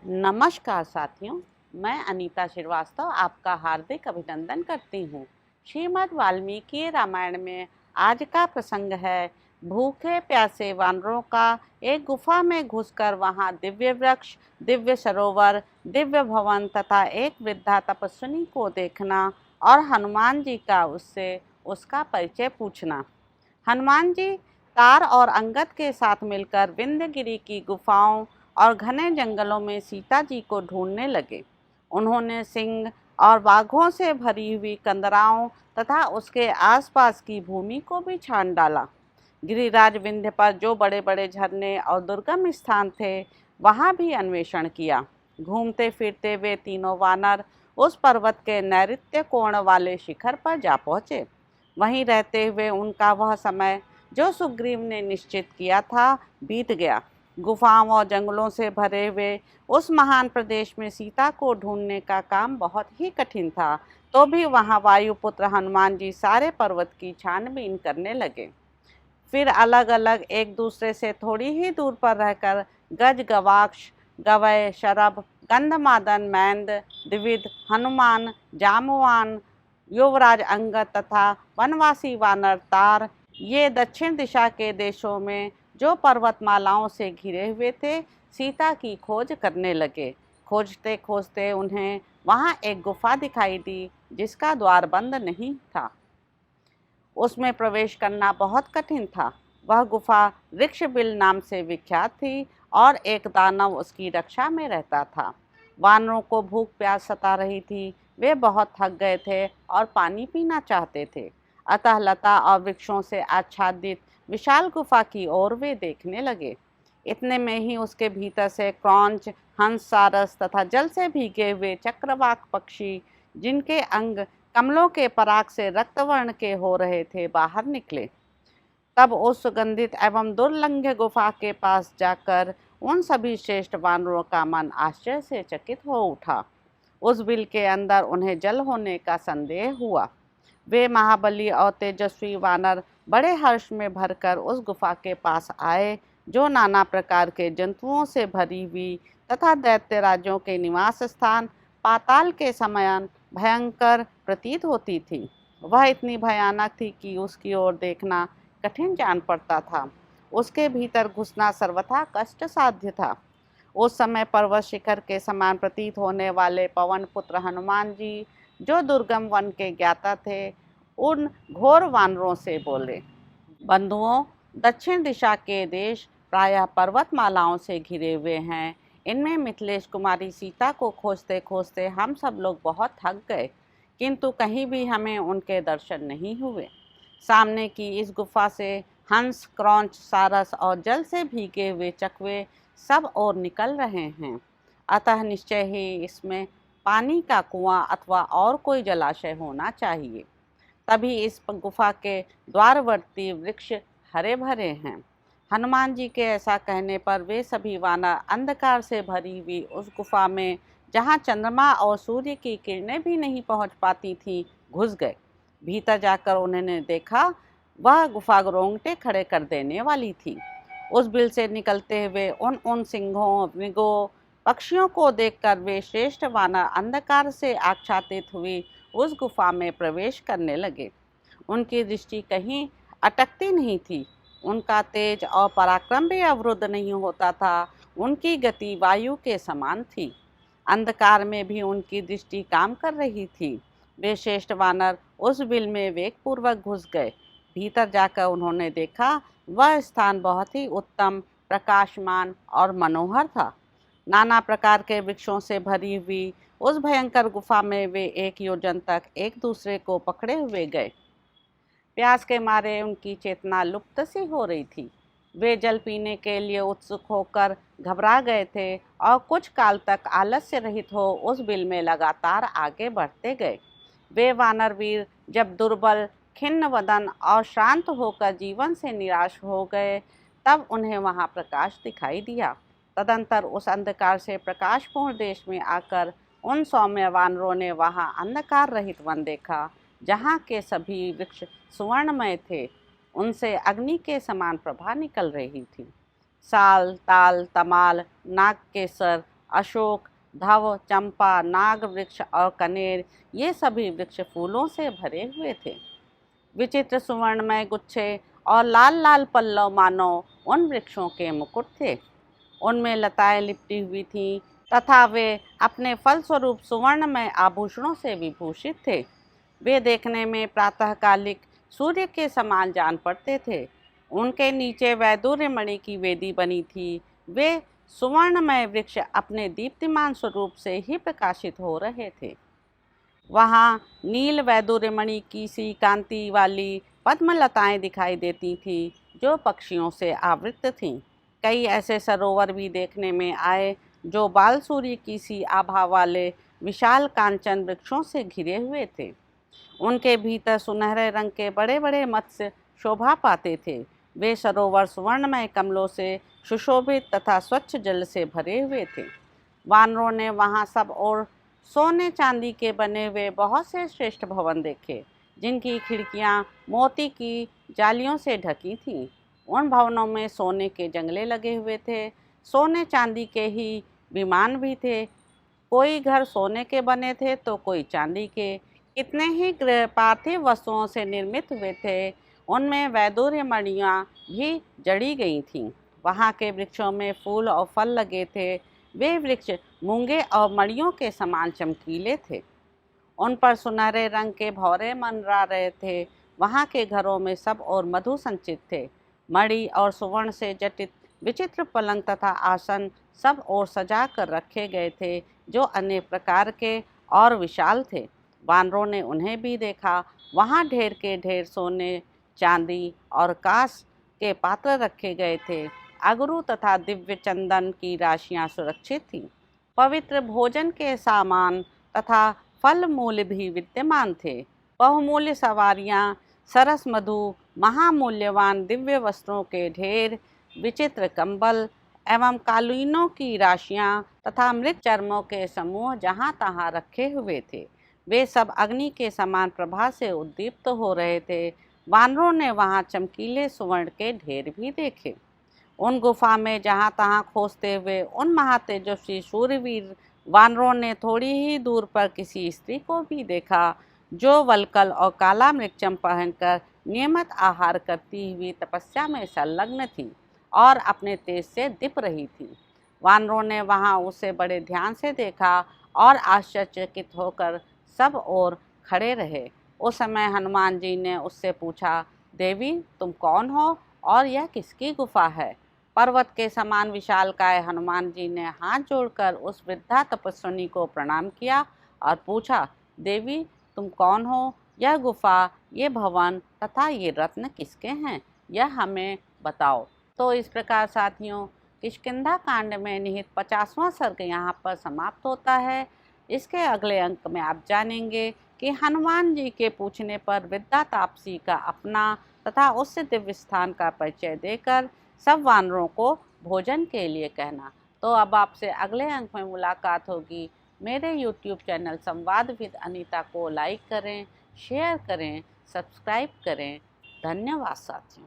नमस्कार साथियों, मैं अनीता श्रीवास्तव आपका हार्दिक अभिनंदन करती हूँ। श्रीमद् वाल्मीकि रामायण में आज का प्रसंग है भूखे प्यासे वानरों का एक गुफा में घुसकर वहाँ दिव्य वृक्ष, दिव्य सरोवर, दिव्य भवन तथा एक वृद्धा तपस्विनी को देखना और हनुमान जी का उससे उसका परिचय पूछना। हनुमान जी तार और अंगद के साथ मिलकर विंध्यगिरि की गुफाओं और घने जंगलों में सीता जी को ढूंढने लगे। उन्होंने सिंह और बाघों से भरी हुई कंदराओं तथा उसके आसपास की भूमि को भी छान डाला। गिरिराज विंध्य पर जो बड़े बड़े झरने और दुर्गम स्थान थे, वहां भी अन्वेषण किया। घूमते फिरते वे तीनों वानर उस पर्वत के नैऋत्य कोण वाले शिखर पर जा पहुँचे। वहीं रहते हुए उनका वह समय जो सुग्रीव ने निश्चित किया था बीत गया। गुफाओं और जंगलों से भरे हुए उस महान प्रदेश में सीता को ढूंढने का काम बहुत ही कठिन था, तो भी वहां वायुपुत्र हनुमान जी सारे पर्वत की छानबीन करने लगे। फिर अलग अलग एक दूसरे से थोड़ी ही दूर पर रहकर गज, गवाक्ष, गवय, शरभ, गंधमादन, मैंद, द्विविद, हनुमान, जामवान, युवराज अंगद तथा वनवासी वानर तार, ये दक्षिण दिशा के देशों में जो पर्वतमालाओं से घिरे हुए थे, सीता की खोज करने लगे। खोजते खोजते उन्हें वहाँ एक गुफा दिखाई दी जिसका द्वार बंद नहीं था। उसमें प्रवेश करना बहुत कठिन था। वह गुफा वृक्षबिल नाम से विख्यात थी और एक दानव उसकी रक्षा में रहता था। वानरों को भूख प्यास सता रही थी। वे बहुत थक गए थे और पानी पीना चाहते थे। अतः लता और वृक्षों से आच्छादित विशाल गुफा की ओर वे देखने लगे। इतने में ही उसके भीतर से क्रौंच, हंस, सारस तथा जल से भीगे हुए चक्रवाक पक्षी, जिनके अंग कमलों के पराग से रक्तवर्ण के हो रहे थे, बाहर निकले। तब उस सुगंधित एवं दुर्लंघ्य गुफा के पास जाकर उन सभी श्रेष्ठ वानरों का मन आश्चर्य से चकित हो उठा। उस बिल के अंदर उन्हें जल होने का संदेह हुआ। वे महाबली और तेजस्वी वानर बड़े हर्ष में भरकर उस गुफा के पास आए, जो नाना प्रकार के जंतुओं से भरी हुई तथा दैत्य राजों के निवास स्थान पाताल के समान भयंकर प्रतीत होती थी। वह इतनी भयानक थी कि उसकी ओर देखना कठिन जान पड़ता था। उसके भीतर घुसना सर्वथा कष्ट साध्य था। उस समय पर्वत शिखर के समान प्रतीत होने वाले पवन पुत्र हनुमान जी, जो दुर्गम वन के ज्ञाता थे, उन घोर वानरों से बोले, बंधुओं, दक्षिण दिशा के देश प्रायः पर्वतमालाओं से घिरे हुए हैं। इनमें मिथिलेश कुमारी सीता को खोजते खोजते हम सब लोग बहुत थक गए, किंतु कहीं भी हमें उनके दर्शन नहीं हुए। सामने की इस गुफा से हंस, क्रौंच, सारस और जल से भीगे हुए चकवे सब ओर निकल रहे हैं। अतः निश्चय ही इसमें पानी का कुआं अथवा और कोई जलाशय होना चाहिए। तभी इस गुफा के द्वारवर्ती वृक्ष हरे भरे हैं। हनुमान जी के ऐसा कहने पर वे सभी वानर अंधकार से भरी हुई उस गुफा में, जहाँ चंद्रमा और सूर्य की किरणें भी नहीं पहुँच पाती थीं, घुस गए। भीतर जाकर उन्होंने देखा, वह गुफा रोंगटे खड़े कर देने वाली थी। उस बिल से निकलते हुए उन सिंहों, मृगों, पक्षियों को देखकर वे श्रेष्ठ वानर अंधकार से आच्छादित हुई उस गुफा में प्रवेश करने लगे। उनकी दृष्टि कहीं अटकती नहीं थी। उनका तेज और पराक्रम भी अवरुद्ध नहीं होता था। उनकी गति वायु के समान थी। अंधकार में भी उनकी दृष्टि काम कर रही थी। वे श्रेष्ठ वानर उस बिल में वेगपूर्वक घुस गए। भीतर जाकर उन्होंने देखा, वह स्थान बहुत ही उत्तम, प्रकाशमान और मनोहर था। नाना प्रकार के वृक्षों से भरी हुई उस भयंकर गुफा में वे एक योजन तक एक दूसरे को पकड़े हुए गए। प्यास के मारे उनकी चेतना लुप्त सी हो रही थी। वे जल पीने के लिए उत्सुक होकर घबरा गए थे और कुछ काल तक आलस्य रहित हो उस बिल में लगातार आगे बढ़ते गए। वे वानर वीर जब दुर्बल, खिन्न वदन और शांत होकर जीवन से निराश हो गए, तब उन्हें वहाँ प्रकाश दिखाई दिया। तदंतर उस अंधकार से प्रकाशपूर्ण देश में आकर उन सौम्य वानरों ने वहाँ अंधकार रहित वन देखा, जहाँ के सभी वृक्ष सुवर्णमय थे। उनसे अग्नि के समान प्रभा निकल रही थी। साल, ताल, तमाल, नागकेसर, अशोक, धव, चंपा, नाग वृक्ष और कनेर, ये सभी वृक्ष फूलों से भरे हुए थे। विचित्र सुवर्णमय गुच्छे और लाल लाल पल्लव मानो उन वृक्षों के मुकुट थे। उनमें लताएं लिपटी हुई थीं तथा वे अपने फलस्वरूप सुवर्णमय आभूषणों से विभूषित थे। वे देखने में प्रातःकालिक सूर्य के समान जान पड़ते थे। उनके नीचे वैदूर्य मणि की वेदी बनी थी। वे सुवर्णमय वृक्ष अपने दीप्तिमान स्वरूप से ही प्रकाशित हो रहे थे। वहाँ नील वैदूर्य मणि की सी कांति वाली पद्मलताएं दिखाई देती थीं, जो पक्षियों से आवृत थीं। कई ऐसे सरोवर भी देखने में आए जो बाल सूर्य की सी आभा वाले विशाल कांचन वृक्षों से घिरे हुए थे। उनके भीतर सुनहरे रंग के बड़े बड़े मत्स्य शोभा पाते थे। वे सरोवर सुवर्णमय कमलों से सुशोभित तथा स्वच्छ जल से भरे हुए थे। वानरों ने वहाँ सब और सोने चांदी के बने हुए बहुत से श्रेष्ठ भवन देखे, जिनकी खिड़कियाँ मोती की जालियों से ढकी थीं। उन भवनों में सोने के जंगले लगे हुए थे। सोने चांदी के ही विमान भी थे। कोई घर सोने के बने थे तो कोई चांदी के। कितने ही गृह पार्थिव वस्तुओं से निर्मित हुए थे। उनमें वैदूर्य मणियाँ भी जड़ी गई थीं। वहाँ के वृक्षों में फूल और फल लगे थे। वे वृक्ष मूंगे और मणियों के समान चमकीले थे। उन पर सुनहरे रंग के भौरे मंडरा रहे थे। वहाँ के घरों में सब और मधु संचित थे। मणि और सुवर्ण से जटित विचित्र पलंग तथा आसन सब और सजा कर रखे गए थे, जो अनेक प्रकार के और विशाल थे। वानरों ने उन्हें भी देखा। वहाँ ढेर के ढेर सोने, चांदी और कांस के पात्र रखे गए थे। अगरू तथा दिव्य चंदन की राशियां सुरक्षित थीं। पवित्र भोजन के सामान तथा फल मूल भी विद्यमान थे। बहुमूल्य सवारियां, सरस मधु, महामूल्यवान दिव्य वस्त्रों के ढेर, विचित्र कंबल एवं कालीनों की राशियां तथा मृत चर्मों के समूह जहाँ तहाँ रखे हुए थे। वे सब अग्नि के समान प्रभा से उद्दीप्त हो रहे थे। वानरों ने वहाँ चमकीले सुवर्ण के ढेर भी देखे। उन गुफा में जहाँ तहाँ खोजते हुए उन महातेजस्वी शूरवीर वानरों ने थोड़ी ही दूर पर किसी स्त्री को भी देखा, जो वलकल और काला मृगचम पहनकर नियमित आहार करती हुई तपस्या में संलग्न थी और अपने तेज से दीप रही थी। वानरों ने वहाँ उसे बड़े ध्यान से देखा और आश्चर्यचकित होकर सब ओर खड़े रहे। उस समय हनुमान जी ने उससे पूछा, देवी तुम कौन हो और यह किसकी गुफा है? पर्वत के समान विशालकाय हनुमान जी ने हाथ जोड़कर उस वृद्धा तपस्विनी को प्रणाम किया और पूछा, देवी तुम कौन हो? यह गुफा, ये भवन तथा ये रत्न किसके हैं? यह हमें बताओ। तो इस प्रकार साथियों, किष्किंधा कांड में निहित 50वां सर्ग यहाँ पर समाप्त होता है। इसके अगले अंक में आप जानेंगे कि हनुमान जी के पूछने पर वृद्धा तापसी का अपना तथा उस दिव्य स्थान का परिचय देकर सब वानरों को भोजन के लिए कहना। तो अब आपसे अगले अंक में मुलाकात होगी। मेरे YouTube चैनल संवाद विद अनीता को लाइक करें, शेयर करें, सब्सक्राइब करें। धन्यवाद साथियों।